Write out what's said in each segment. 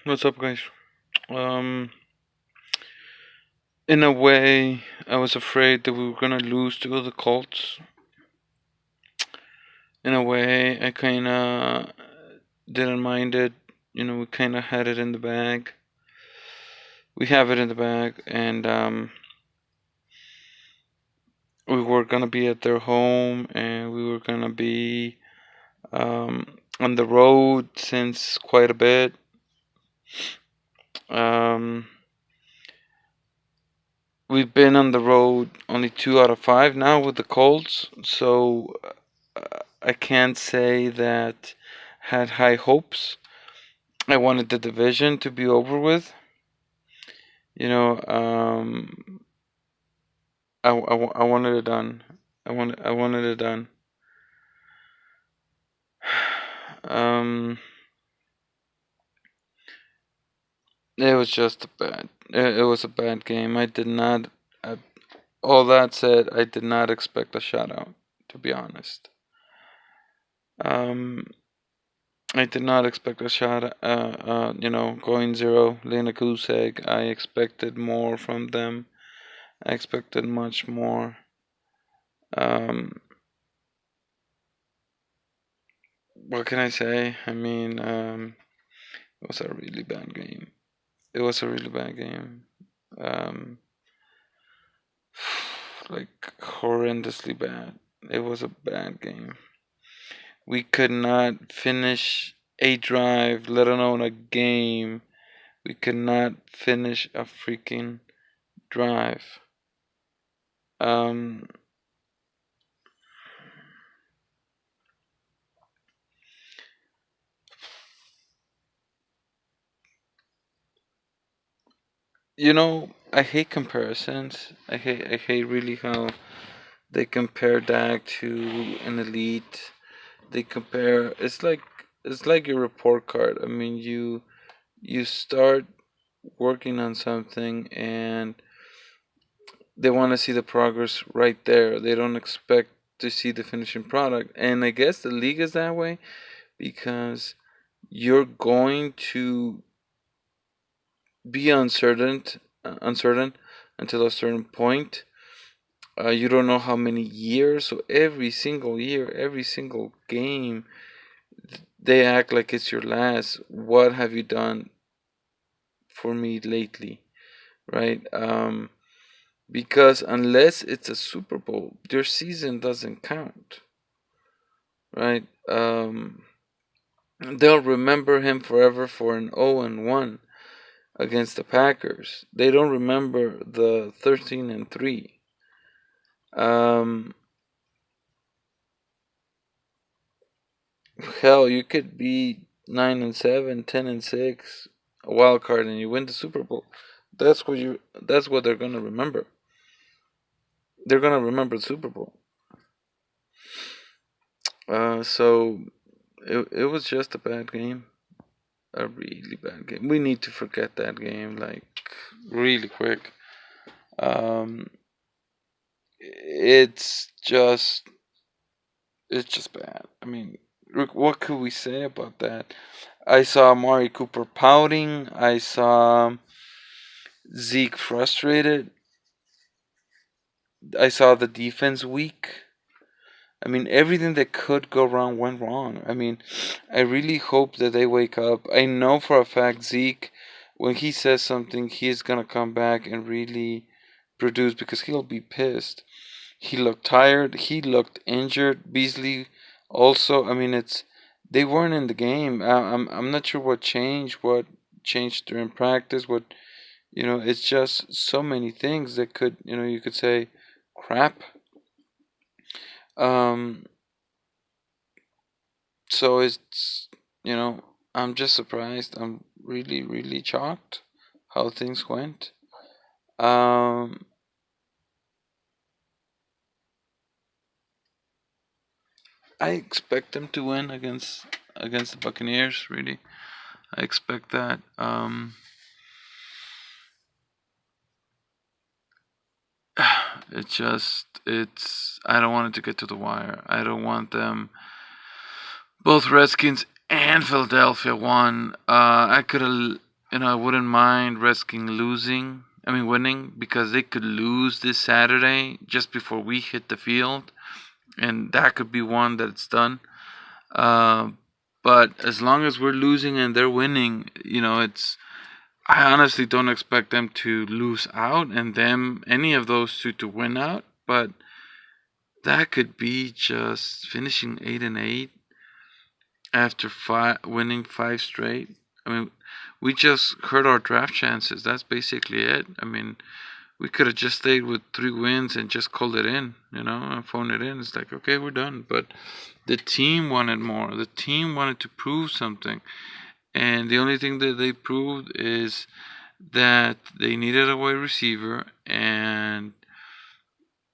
What's up, guys? Um, in a way, I was afraid that we were gonna lose to the Colts. In a way, I kinda didn't mind it. We kinda had it in the bag. We have it in the bag, and we were gonna be at their home, and we were gonna be on the road since quite a bit. Um, we've been on the road only 2 out of 5 now with the Colts, so I can't say that had high hopes. I wanted the division to be over with. You know, I wanted it done. I wanted it done. Um, it was just a bad. It was a bad game. I did not. I, all that said, I did not expect a shutout. To be honest, um, I did not expect a shot. Going zero, laying a goose egg. I expected more from them. I expected much more. Um, what can I say? I mean, it was a really bad game. It was a really bad game. Um, like horrendously bad. It was a bad game. We could not finish a drive, let alone a game. We could not finish a freaking drive. Um, I hate comparisons. I hate really how they compare Dak to an elite. They compare. It's like your report card. I mean, you start working on something and they want to see the progress right there. They don't expect to see the finishing product. And I guess the league is that way because you're going to be uncertain until a certain point. You don't know how many years, so every single year, every single game, they act like it's your last. What have you done for me lately, right? Because unless it's a Super Bowl, their season doesn't count, right? They'll remember him forever for an 0-1 against the Packers. They don't remember the 13-3. Um, Hell, you could be 9-7, 10-6, a wild card, and you win the Super Bowl. That's what they're gonna remember. They're gonna remember the Super Bowl. So it was just a bad game, a really bad game. We need to forget that game like really quick. Um, it's just it's just bad. I mean, what could we say about that? I saw Amari Cooper pouting. I saw Zeke frustrated. I saw the defense weak. I mean, everything that could go wrong went wrong. I mean, I really hope that they wake up. I know for a fact Zeke, when he says something, he's gonna come back and really produce because he'll be pissed. He looked tired. He looked injured. Beasley also. I mean, they weren't in the game. I'm not sure what changed. What changed during practice? It's just so many things that you could say, crap. Um, so I'm just surprised. I'm really, really shocked how things went. Um, I expect them to win against the Buccaneers. Really, I expect that. I don't want it to get to the wire. I don't want them. Both Redskins and Philadelphia won. I could have. I wouldn't mind risking losing. I mean, winning because they could lose this Saturday just before we hit the field, and that could be one that's done. Uh, but as long as we're losing and they're winning, it's. I honestly don't expect them to lose out and them any of those two to win out. But that could be just finishing 8-8 after winning five straight. I mean, we just hurt our draft chances. That's basically it. I mean, we could have just stayed with 3 wins and just called it in, and phoned it in. It's like, okay, we're done. But the team wanted more. The team wanted to prove something. And the only thing that they proved is that they needed a wide receiver and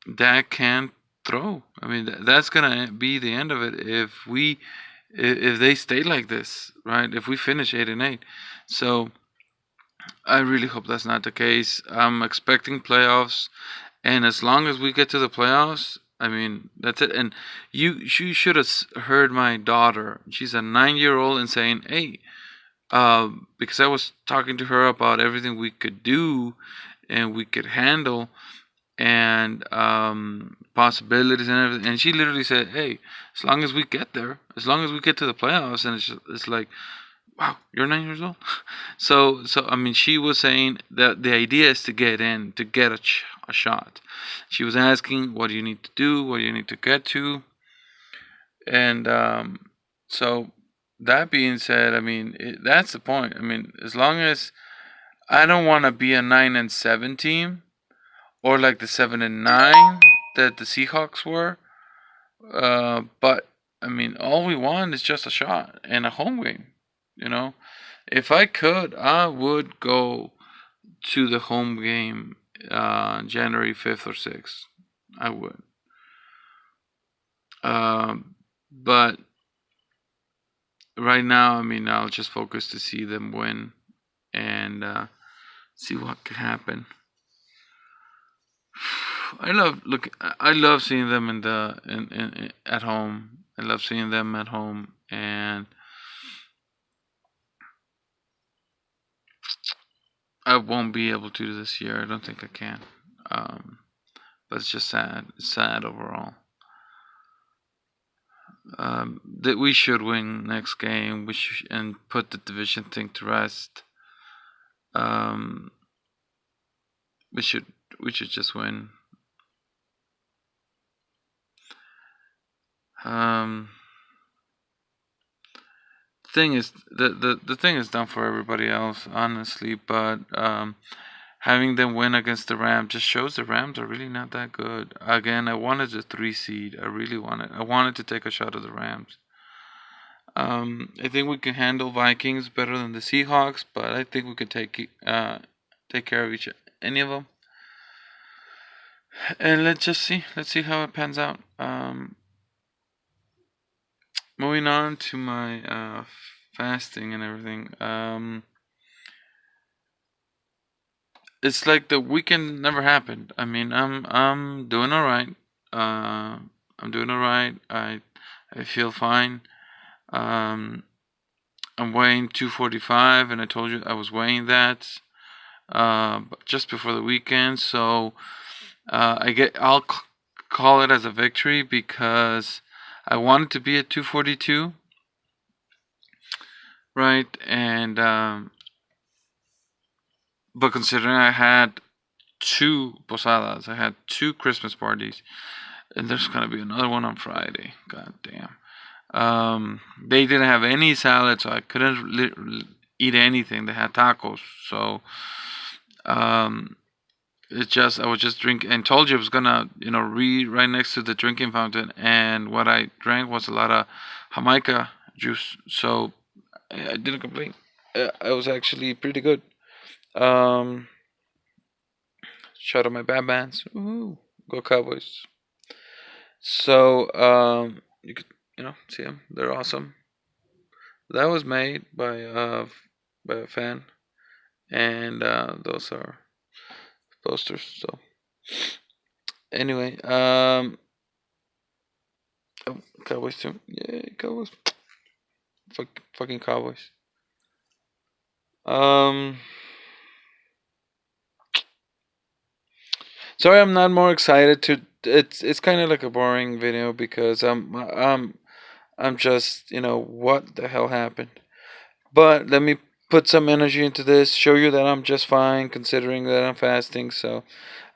that can throw. I mean, that's gonna be the end of it if they stay like this, right? If we finish 8-8, so I really hope that's not the case. I'm expecting playoffs, and as long as we get to the playoffs, I mean that's it. And you should have heard my daughter. She's a 9-year-old and saying, "Hey," because I was talking to her about everything we could do and we could handle and possibilities and everything. And she literally said, "Hey, as long as we get there, as long as we get to the playoffs," and it's like, wow, you're 9 years old. So I mean, she was saying that the idea is to get in, to get a shot. She was asking, "What do you need to do? What do you need to get to?" And so that being said, I mean, that's the point. I mean, as long as I don't want to be a 9-7 team or like the 7-9 that the Seahawks were. But I mean, all we want is just a shot and a home game. You know, if I could, I would go to the home game January 5th or 6th. I would. But right now, I mean, I'll just focus to see them win and see what could happen. I love seeing them in at home. I love seeing them at home, and I won't be able to this year. I don't think I can. Um, but it's just sad. It's sad overall. That we should win next game. And put the division thing to rest. Um, we should we should just win. Um, the thing is done for everybody else, honestly. But having them win against the Rams just shows the Rams are really not that good. Again, I wanted the 3 seed. I really wanted. I wanted to take a shot at the Rams. I think we can handle Vikings better than the Seahawks, but I think we could take care of any of them. And let's just see. Let's see how it pans out. Moving on to my fasting and everything. It's like the weekend never happened. I mean, I'm doing all right. I'm doing all right. I feel fine. Um, I'm weighing 245, and I told you I was weighing that just before the weekend. So I'll call it as a victory because I wanted to be at 242, right? And but considering I had 2 posadas, I had 2 Christmas parties, and there's gonna be another one on Friday. God damn. They didn't have any salad, so I couldn't eat anything. They had tacos, so um, it's just I was just drinking and told you I was gonna read right next to the drinking fountain, and what I drank was a lot of Jamaica juice, so I didn't complain. It was actually pretty good. Um, Shout out my bad bands. Ooh, go Cowboys. So you could see them. They're awesome. That was made by a fan, and those are posters. So anyway, oh, Cowboys too. Yeah, Cowboys. Fucking Cowboys. Um, Sorry, I'm not more excited to. It's kind of like a boring video because I'm just what the hell happened. But let me put some energy into this. Show you that I'm just fine considering that I'm fasting. So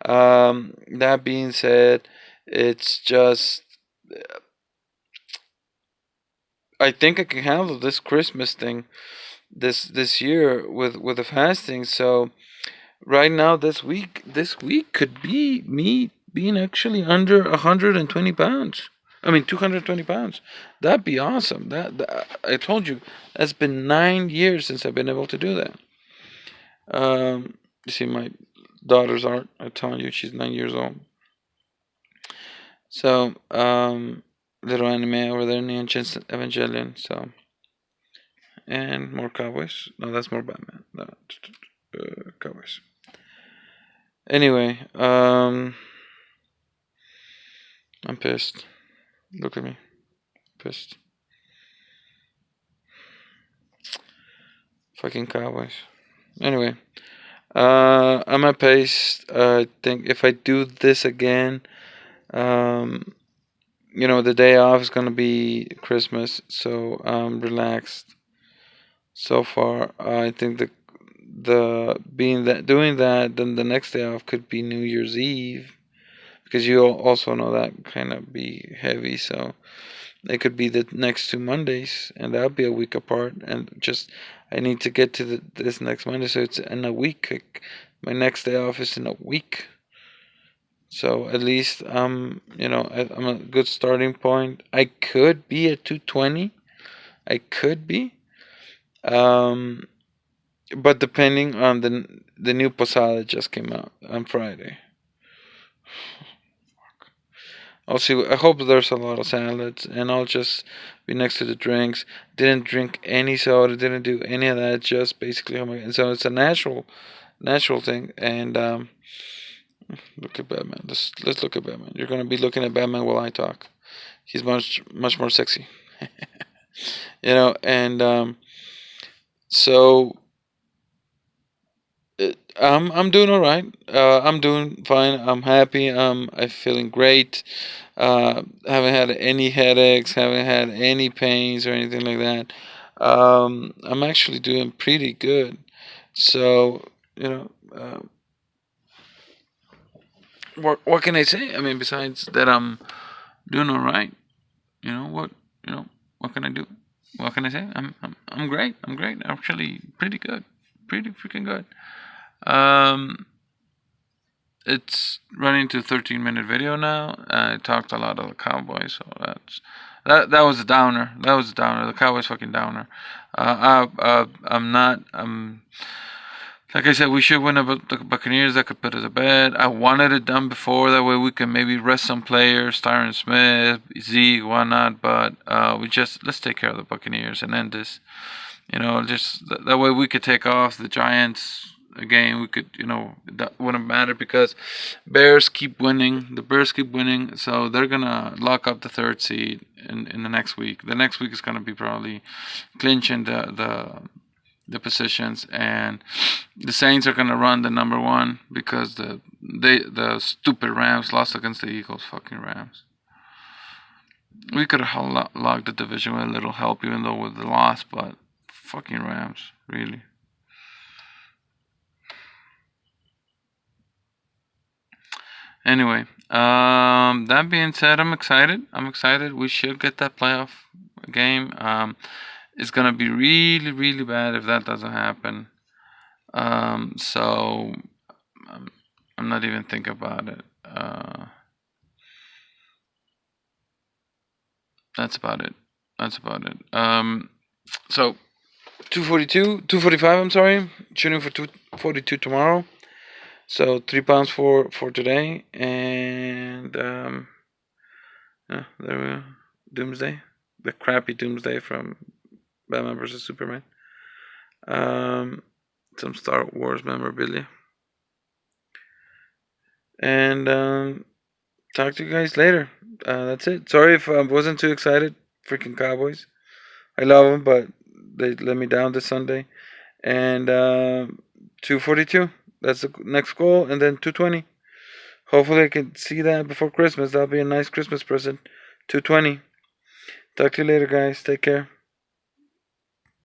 that being said, it's just I think I can handle this Christmas thing this year with the fasting. So right now this week could be me being actually under 120 pounds. I mean 220 pounds. That'd be awesome. That I told you that's been 9 years since I've been able to do that. You see my daughter's art. I'm telling you, she's 9 years old. So little anime over there in the Ancient Evangelion. So and more cowboys. No, that's more Batman. No, cowboys. Anyway, I'm pissed. Look at me, pissed. Fucking cowboys. Anyway, I'm at pace. I think if I do this again, um, the day off is gonna be Christmas, so I'm relaxed. So far, I think the being that doing that, then the next day off could be New Year's Eve because you also know that kind of be heavy. So it could be the next 2 Mondays, and that'll be a week apart. And just I need to get to this next Monday, so it's in a week. Like, my next day off is in a week, so at least I'm a good starting point. I could be at 220. I could be, um, but depending on the new posada that just came out on Friday. I'll see. I hope there's a lot of salads, and I'll just be next to the drinks. Didn't drink any soda. Didn't do any of that. Just basically, oh my. And so it's a natural thing. And look at Batman. Let's look at Batman. You're gonna be looking at Batman while I talk. He's much more sexy. And so I'm doing all right. I'm doing fine. I'm happy. I'm feeling great. Haven't had any headaches. Haven't had any pains or anything like that. I'm actually doing pretty good. So what can I say? I mean, besides that, I'm doing all right. You know what? What can I do? What can I say? I'm great. I'm great. Actually, pretty good. Pretty freaking good. Um, it's running to 13-minute video now. I talked a lot of the Cowboys, so that was a downer. That was a downer. The Cowboys fucking downer. I'm not. Like I said, we should win about the Buccaneers. That could put us to bed. I wanted it done before. That way we can maybe rest some players, Tyron Smith, Zeke, whatnot. But let's take care of the Buccaneers and end this. Just that way we could take off the Giants again. We could, that wouldn't matter because Bears keep winning. The Bears keep winning, so they're gonna lock up the third seed in the next week. The next week is gonna be probably clinching the positions, and the Saints are gonna run the number one because the stupid Rams lost against the Eagles. Fucking Rams. We could have locked the division with a little help, even though with the loss, but fucking Rams, really. Anyway, that being said, I'm excited. I'm excited. We should get that playoff game. It's gonna be really, really bad if that doesn't happen. So I'm not even thinking about it. That's about it. That's about it. So 245. I'm sorry. Shooting for 242 tomorrow. So 3 pounds for today, and yeah, there we go. Doomsday, the crappy Doomsday from Batman versus Superman. Um, some Star Wars memorabilia, and talk to you guys later. That's it. Sorry if I wasn't too excited. Freaking Cowboys. I love them, but they let me down this Sunday. and 242. That's the next goal, and then 220. Hopefully, I can see that before Christmas. That'll be a nice Christmas present. 220. Talk to you later, guys. Take care.